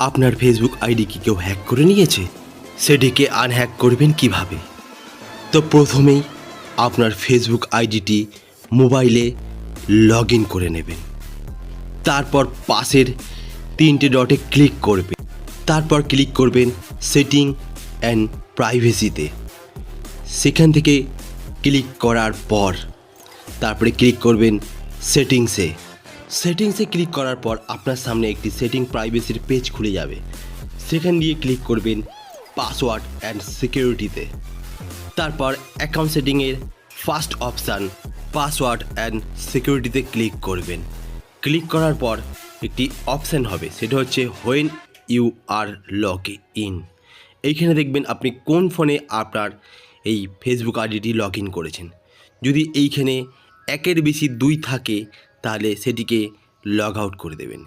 আপনার Facebook ID কি কেউ হ্যাক করে নিয়েছে? সেটিকে আনহ্যাক করবেন কিভাবে? তো প্রথমেই আপনার ফেসবুক আইডিটি মোবাইলে লগ ইন করে নেবেন। তারপর পাশের 3টে ডটে ক্লিক করবেন। তারপর ক্লিক করবেন সেটিং অ্যান্ড প্রাইভেসিতে। সেখান থেকে ক্লিক করার পর তারপরে ক্লিক করবেন সেটিংসে ক্লিক করার পর আপনার সামনে একটি সেটিং প্রাইভেসির পেজ খুলে যাবে। সেখান দিয়ে ক্লিক করবেন পাসওয়ার্ড অ্যান্ড সিকিউরিটিতে। তারপর অ্যাকাউন্ট সেটিংয়ের ফার্স্ট অপশান পাসওয়ার্ড অ্যান্ড সিকিউরিটিতে ক্লিক করবেন। ক্লিক করার পর একটি অপশান হবে, সেটা হচ্ছে when you are log in. এইখানে দেখবেন আপনি কোন ফোনে আপনার এই ফেসবুক আইডিটি লগ ইন করেছেন। যদি এইখানে 1-এর বেশি 2 থাকে তাহলে সেটিকে লগ আউট করে দেবেন।